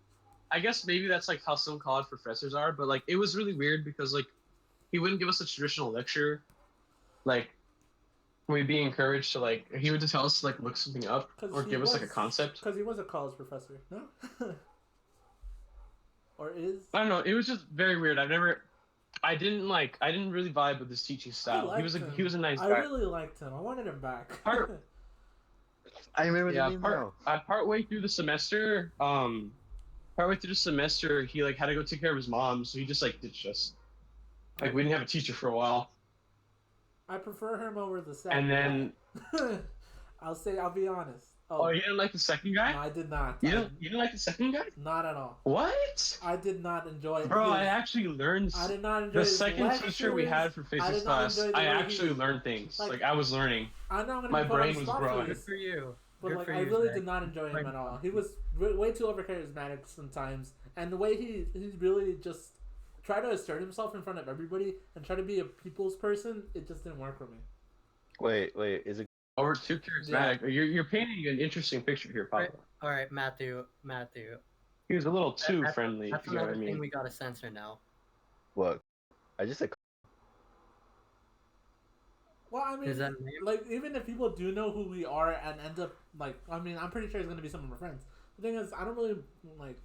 I guess maybe that's like how some college professors are, but like, it was really weird because like, he wouldn't give us a traditional lecture, like, we'd be encouraged to like, he would just tell us to like look something up or give us like a concept. Because he was a college professor, no? Or is? I don't know. It was just very weird. I didn't really vibe with his teaching style. He was a nice guy. I really liked him. I wanted him back. I remember the name now. Partway through the semester, he like had to go take care of his mom, so he just like ditched us. Like we didn't have a teacher for a while. I prefer him over the second. And then I'll be honest. Oh, you didn't like the second guy? No, I did not. You didn't like the second guy? Not at all. What? I did not enjoy it. Bro, I actually learned. I did not enjoy the second lectures. teacher we had for physics class. I actually learned things. Like I was learning. I know my brain was growing. Good for you. But like, I really did not enjoy him at all. He was way too overcharismatic sometimes, and the way he really just tried to assert himself in front of everybody and try to be a people's person, it just didn't work for me. Wait, is it? Over too charismatic. Yeah. You're painting an interesting picture here, Pablo. All right, Matthew. He was a little too friendly. That's if you know what I another mean. thing we gotta censor now. What? I just said. Well, I mean, like, even if people do know who we are and end up, like, I mean, I'm pretty sure it's going to be some of our friends. The thing is, I don't really, like,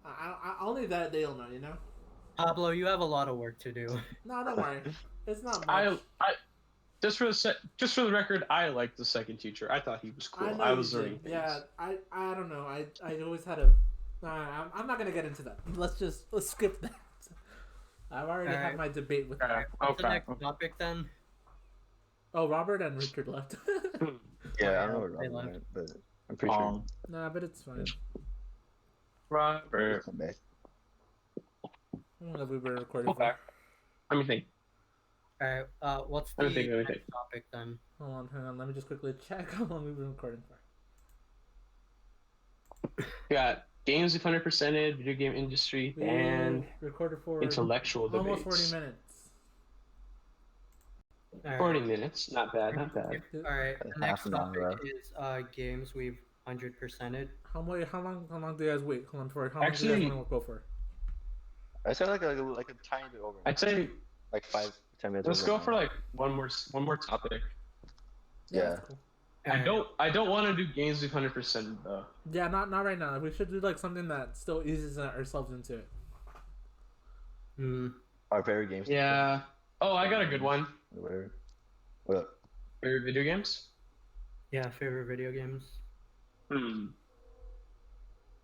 I only that they'll know, you know? Pablo, you have a lot of work to do. No, don't worry. It's not much. Just for the record, I liked the second teacher. I thought he was cool. I was learning things. Yeah, I don't know. I always had a... I'm not going to get into that. Let's skip that. I've already had my debate with What's the next topic then? Oh, Robert and Richard left. Yeah, I don't know where Robert went, but I'm pretty sure. Nah, but it's fine. Robert. I don't know if we've been recording. Okay. Let me think. Alright, what's the next topic then? Hold on, hang on. Let me just quickly check how long we've been recording for. Got games 100%ed, video game industry, and recorded for intellectual debates. Almost 40 minutes. 40 minutes, not bad. Alright, the next topic is games we've 100%ed. How long do you guys wait? How long do you guys want to go for? I said like a tiny bit over. I'd say like 5-10 minutes. Let's go for like one more topic. Yeah. Cool. I don't want to do games with 100% though. Yeah, not right now. We should do like something that still eases ourselves into it. Our favorite games. Yeah. Oh, I got a good one. Whatever. What up? Favorite video games? Yeah, favorite video games.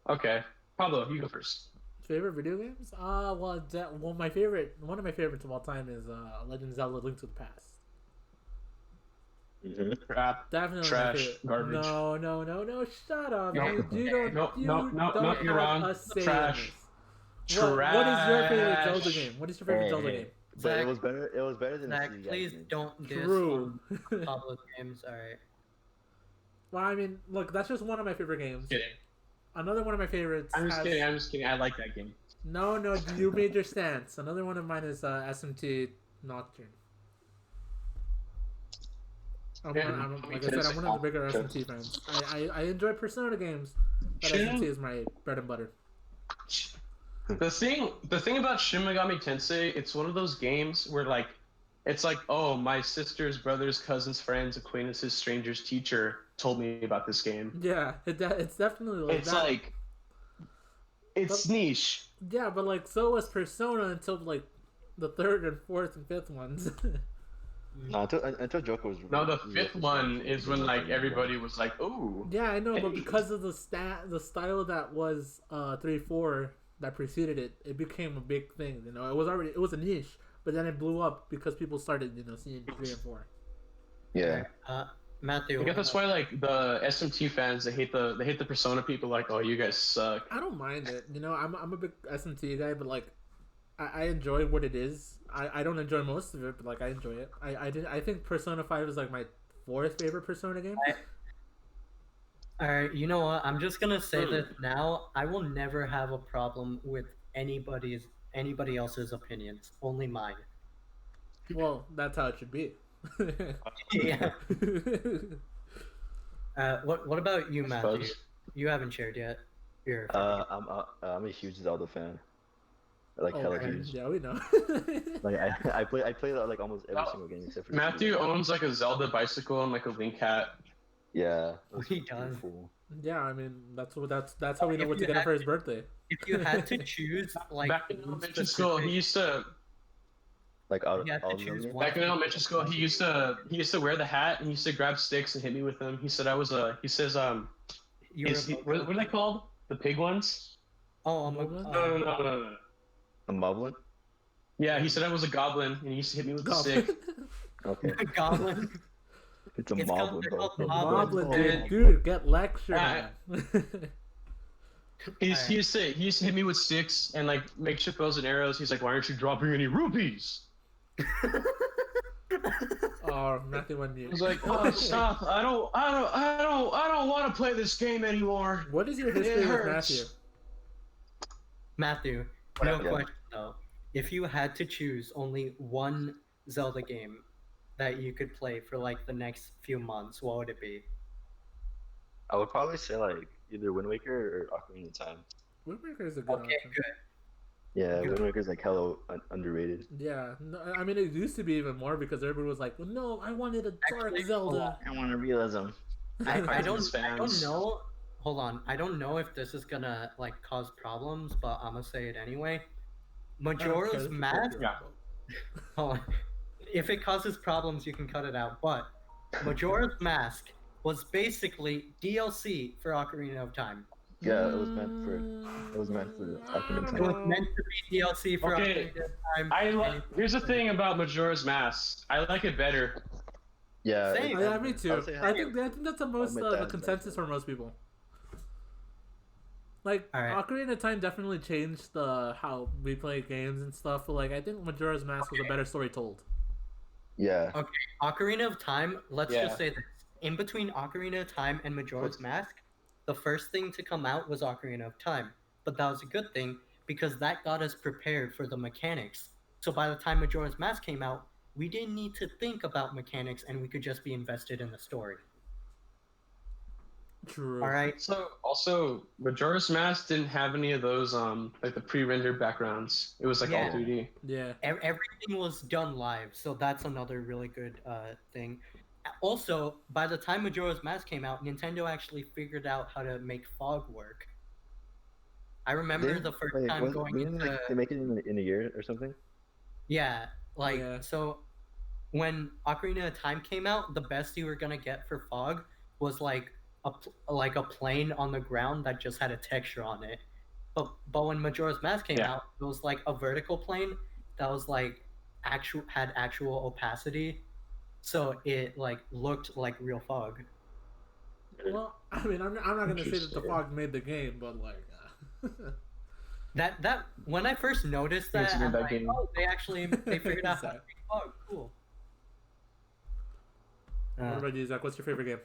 Okay, Pablo, you go first. Favorite video games? One of my favorites of all time is Legend of Zelda: Link to the Past. Crap. Definitely trash, garbage. No! Shut up! No, you're wrong. Trash. What is your favorite Zelda game? What is your favorite Zelda game? But it was better than Zach, the please game. don't diss Pablo's games. All right. Well, I mean, look, that's just one of my favorite games. Kidding. Another one of my favorites. I'm just kidding. I like that game. No, you made your stance. Another one of mine is SMT Nocturne. Like I said, I'm one of the bigger SMT fans. I enjoy Persona games, but SMT is my bread and butter. The thing about Shin Megami Tensei, it's one of those games where like, it's like, oh, my sister's brother's cousin's friend's acquaintance's stranger's teacher told me about this game. Yeah, it's definitely like it's that. like, it's niche. Yeah, but like so was Persona until like the third and fourth and fifth ones. No, until Joker was. No, the was fifth officially one is when like released. everybody was like, "Ooh." Yeah, I know, but Hey. because of the style that was 3-4 that preceded it, it became a big thing. You know, it was a niche, but then it blew up because people started seeing 3 and 4. Yeah. Matthew. I guess that's why like the SMT fans they hate the Persona people like, "Oh, you guys suck." I don't mind it. I'm a big SMT guy, but like I enjoy what it is. I don't enjoy most of it, but like I enjoy it. I think Persona 5 is like my fourth favorite Persona game. Alright, you know what? I'm just gonna say this now. I will never have a problem with anybody else's opinions. Only mine. Well, that's how it should be. Yeah. What about you, I Matthew? suppose. You haven't shared yet. Your I'm a huge Zelda fan. Like Oh, hella okay. huge. Yeah, we know. Like I play like almost every single game except for. Matthew owns like a Zelda bicycle and like a Link hat. Yeah. He does. Cool. Yeah, I mean that's how we know If what to you get him had for his birthday. If you had to choose, like, Back in one elementary school, he used to. Like all, You have to all choose of them. one. Back in elementary school, he used to wear the hat and he used to grab sticks and hit me with them. He said I was a. He says You were what are they called? The pig ones? Oh, I'm Moblin? No. A Moblin? Yeah, he said I was a goblin and he used to hit me with a Goblin. stick. Okay. Goblin. It's a It's Moblin, they're bro. called Moblin, Moblin. dude, get lectured. Ah. Man. He used to hit me with sticks and like makeshift bows and arrows. He's like, why aren't you dropping any rupees? Oh, Matthew went mute. I was like, oh, stop! I don't want to play this game anymore. What is your It history with hurts. Matthew? Matthew, real Yeah. question though. If you had to choose only one Zelda game that you could play for like the next few months, what would it be? I would probably say like either Wind Waker or Ocarina of Time. Wind Waker is a good Okay, option. good. Yeah, Good. Wind Waker's like hella underrated. Yeah, no, I mean it used to be even more because everybody was like, well, "No, I wanted a dark Actually, Zelda." I want to realism. I Cartoons don't fans. know. Hold on. I don't know if this is gonna like cause problems, but I'm gonna say it anyway. Majora's Mask. Yeah. Hold on. If it causes problems, you can cut it out. But Majora's Mask was basically DLC for Ocarina of Time. Yeah, it was meant for Ocarina of It was Time. meant to be DLC for Okay, Ocarina of Time. Here's the thing about Majora's Mask. I like it better. Yeah. Same. Oh, yeah, me too. would say I think that's the most admit the that. consensus for most people. Like Alright. Ocarina of Time definitely changed how we play games and stuff. But like I think Majora's Mask was a better story told. Yeah. Okay, Ocarina of Time, let's Yeah. just say this. In between Ocarina of Time and Majora's Mask, the first thing to come out was Ocarina of Time. But that was a good thing because that got us prepared for the mechanics. So by the time Majora's Mask came out, we didn't need to think about mechanics and we could just be invested in the story. True. Alright? So also Majora's Mask didn't have any of those like the pre-rendered backgrounds. It was like Yeah. all 3D. Yeah. Everything was done live, so that's another really good thing. Also, by the time Majora's Mask came out, Nintendo actually figured out how to make fog work. I remember the first time going into they make it in a year or something? yeah, like Yeah. so when Ocarina of Time came out, the best you were gonna get for fog was like a plane on the ground that just had a texture on it. But when Majora's Mask came Yeah. out, it was like a vertical plane that was like actual opacity, so it like looked like real fog. Well, I mean, I'm not gonna say that the Interesting. fog made the game, but like. That when I first noticed that, It's a good I'm bad like, game. oh, they figured out how to Sad. make fog. Cool. What about you, Zach? What's your favorite game?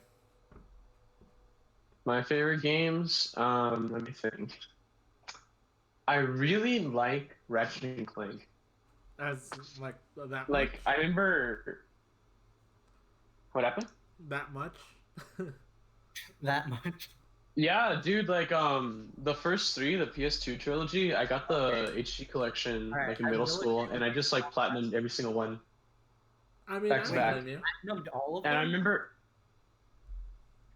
My favorite games, let me think. I really like Ratchet and Clank. As like that Like I remember. What happened? that much? That much. Yeah, dude. Like the first 3, the PS2 trilogy, I got the HD collection Alright, like in I middle really- school, and I just like platinumed every single one. I mean, Back to I back. blame you. I numbed all of And them. I remember.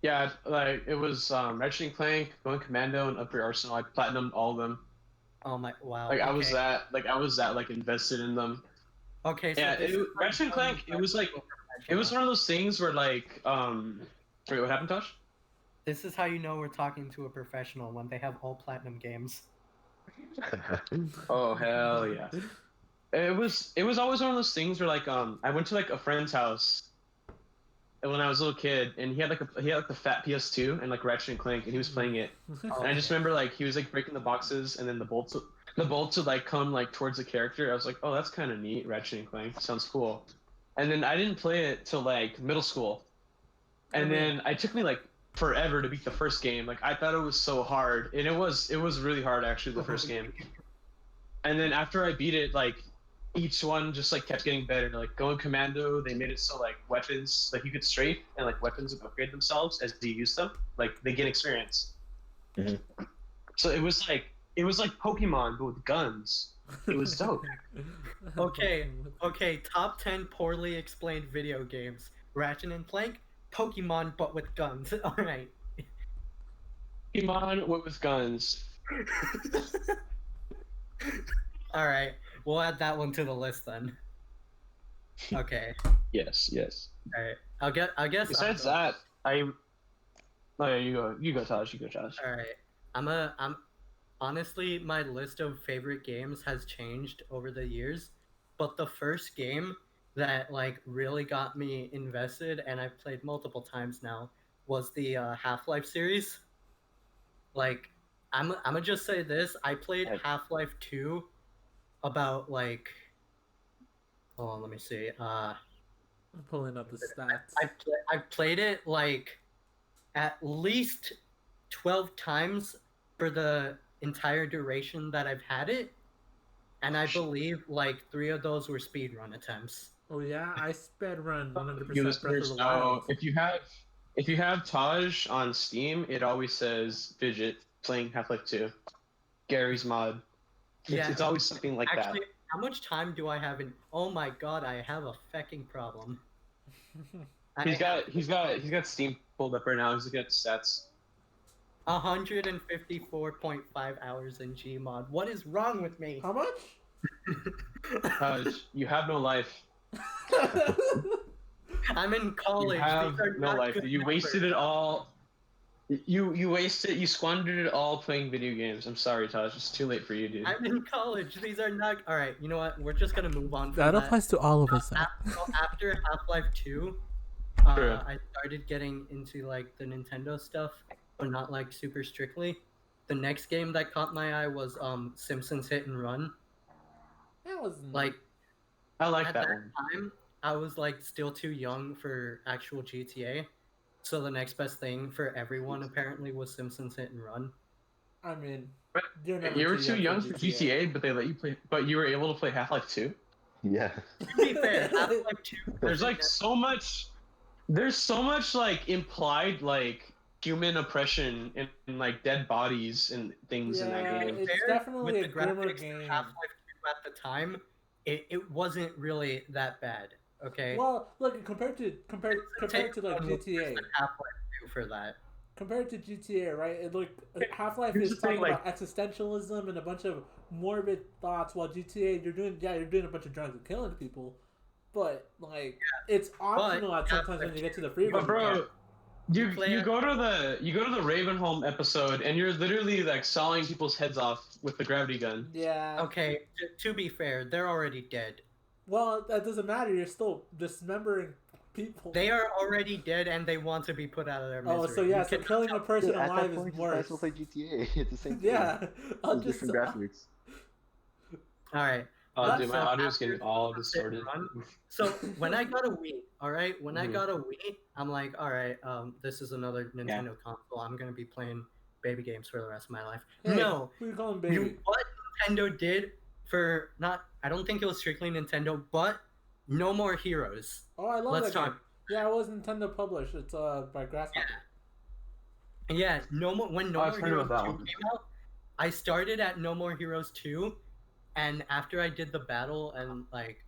Yeah, like it was Ratchet and Clank, Going Commando, and Upgrade Arsenal. I platinumed all of them. Oh my! Wow. Like I was okay. that like invested in them. Okay, so Yeah, this is how Ratchet and you know Clank. you're It was like a it was professional. one of those things where like Wait, what happened, Tosh? This is how you know we're talking to a professional when they have all platinum games. Oh hell yeah! It was always one of those things where like I went to like a friend's house when I was a little kid, and he had like the fat PS2 and like Ratchet and Clank, and he was playing it. Oh, And I just okay. remember like he was like breaking the boxes, and then the bolts would like come like towards the character. I was like, oh, that's kind of neat. Ratchet and Clank sounds cool. And then I didn't play it till like middle school, I and mean, then it took me like forever to beat the first game. Like I thought it was so hard, and it was really hard actually the first game. And then after I beat it, like each one just like kept getting better. Like going commando, they made it so like weapons, like you could strafe and like weapons would upgrade themselves as you use them. Like they get experience. Mhm. So it was like Pokemon but with guns. It was dope. Okay, top 10 poorly explained video games. Ratchet and Clank, Pokemon but with guns. Alright. Pokemon with guns. Alright. We'll add that one to the list then. Okay. Yes, yes. Alright. I guess Besides that, oh yeah, you go, Taj. You go, Taj. Alright. I'm honestly, my list of favorite games has changed over the years, but the first game that like really got me invested and I've played multiple times now was the Half-Life series. Like I'm gonna just say this, I played Right. Half-Life 2 about like, hold on, let me see. I'm pulling up the stats. I've played it like at least 12 times for the entire duration that I've had it, and I believe like 3 of those were speedrun attempts. Oh yeah, I sped run 100% You Breath of listeners the know Wild. if you have Taj on Steam, it always says Fidget playing Half-Life 2. Gary's mod. It's always something like Actually, that. how much time do I have in? Oh my god, I have a fecking problem. He's got Steam pulled up right now. He's looking at the stats. 154.5 hours in Gmod. What is wrong with me? How much? Taj, you have no life. I'm in college. You have These are no not life. good You wasted numbers. it all. You squandered it all playing video games. I'm sorry, Taj. It's too late for you, dude. I'm in college. These are not. All right, you know what? We're just gonna move on from That that. applies to all of us. After Half-Life 2, True. I started getting into like the Nintendo stuff, but not like super strictly. The next game that caught my eye was Simpsons Hit and Run. That was Like I like at that that one. time, I was like still too young for actual GTA. So the next best thing for everyone apparently was Simpsons Hit and Run. I mean, But you're never you were too too young for GTA, but they let you play. But you were able to play Half-Life 2. Yeah. To be fair, Half-Life 2 There's like so much. There's so much like implied like human oppression and like dead bodies and things in that Yeah, game. it's fair, definitely with a the grimmer graphics of game. Half-Life 2 at the time, it wasn't really that bad. Okay. Well, look, compared to like GTA, Half-Life 2 for that. compared to GTA, right? It looked Half-Life Here's is the thing, talking like- about existentialism and a bunch of morbid thoughts, while GTA you're doing a bunch of drugs and killing people, but like it's optional at sometimes when you get to the free But version. bro, you go to the Ravenholm episode and you're literally like sawing people's heads off with the gravity gun. Yeah. Okay, to be fair, they're already dead. Well, that doesn't matter. You're still dismembering people. They are already dead and they want to be put out of their misery. Oh, so yeah, You so can- killing a person Dude, at alive that point, is just might worse. as well play GTA. It's the same thing. Yeah, I'll It's just different graphics. Alright. Oh, dude, my So audio's after getting all Simpsons Hit and distorted. Run- So when I got a Wii, alright, when I Mhm. got a Wii, I'm like, alright, this is another Nintendo console. I'm gonna be playing baby games for the rest of my life. Hey, No, who you calling baby? what Nintendo did for I don't think it was strictly Nintendo, but No More Heroes. Oh, I love Let's that game. talk. Yeah, it was Nintendo published. It's by Grasshopper. Yeah, when No I've More heard Heroes about that 2 one. came out, I started at No More Heroes 2, and after I did the battle and like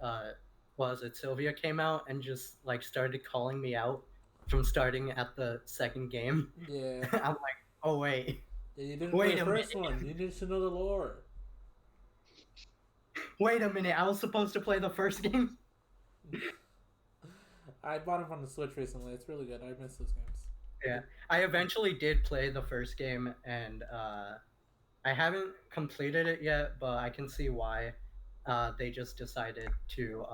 Sylvia came out and just like started calling me out from starting at the second game. Yeah. I'm like, oh wait, Yeah, you didn't Wait play the a first minute. one. You need to know the lore. Wait a minute, I was supposed to play the first game? I bought it on the Switch recently. It's really good. I miss those games. Yeah, I eventually did play the first game, and I haven't completed it yet, but I can see why they just decided to,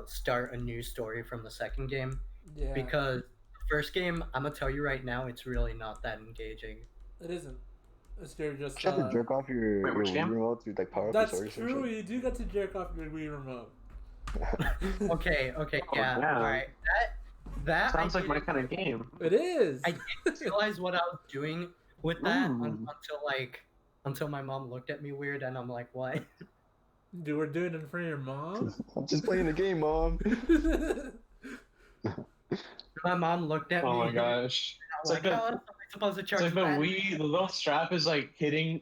start a new story from the second game. Yeah. Because the first game, I'm gonna tell you right now, it's really not that engaging. It isn't. It's just. You have to jerk off your Wait, which Wii game? remote through like power-up That's stories or true. You do get to jerk off your Wii remote. Okay, yeah, damn. alright. That Sounds I like my didn't- kind of game. It is. I didn't realize what I was doing with that Ooh. until my mom looked at me weird, and I'm like, what? You were doing it in front of your mom. I'm just playing the game, mom. My mom looked at me. Oh my gosh. I'm It's like, like how the- else am I supposed to It's charge like the that? the little strap is like hitting,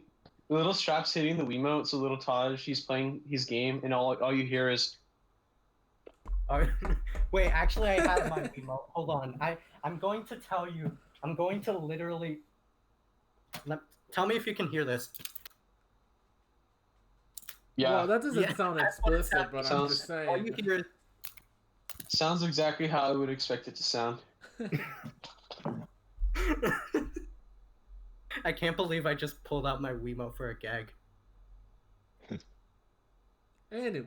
the little strap's hitting the Wiimote, so little Taj, he's playing his game, and all you hear is, Oh, wait, actually, I have my remote. Hold on. I'm going to tell you. I'm going to literally. Tell me if you can hear this. yeah, Well, that doesn't Yeah, sound that's what it's explicit, but I'm Sounds- just All you saying. hear is. sounds exactly how I would expect it to sound. I can't believe I just pulled out my Wiimote for a gag. Anyways.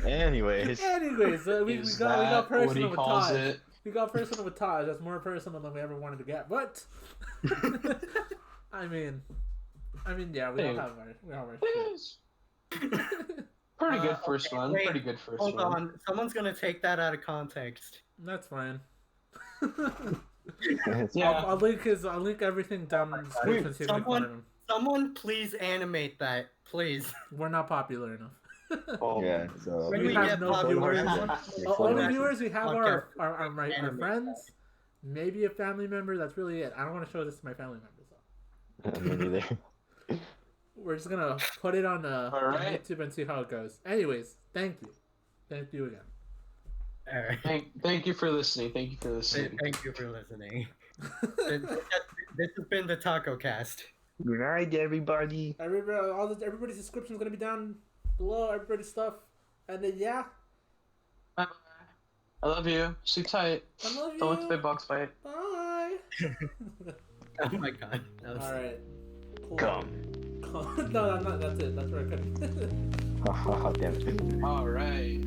Anyways, Anyways, we Is got that what he personal with calls Taj. it? We got personal with Taj. That's more personal than we ever wanted to get. But I mean, yeah, we all have our shit. Pretty good first okay, one. wait, Pretty good first hold one. on. Someone's gonna take that out of context. That's fine. Yeah. I'll link everything down in the description so you can make fun of him. Someone please animate that, please. We're not popular enough. Oh. yeah. So When we we have get no popular, viewers. Yeah, Only yeah. viewers we have are Podcast. my Animate friends, maybe a family member. That's really it. I don't want to show this to my family members. Me neither. We're just gonna put it on Alright. YouTube and see how it goes. Anyways, thank you again. All right. Thank you for listening. Thank you for listening. Thank you for listening. This has been the Taco Cast. Good night, everybody. Everybody's description is gonna be down below. Everybody's stuff, and then yeah, Bye. I love you. Sleep tight. I love you. Don't let the big box bite. Bye. Oh my god. That was... All right. Cool. Come. No, that's it. That's where I cut it. Damn it. All right.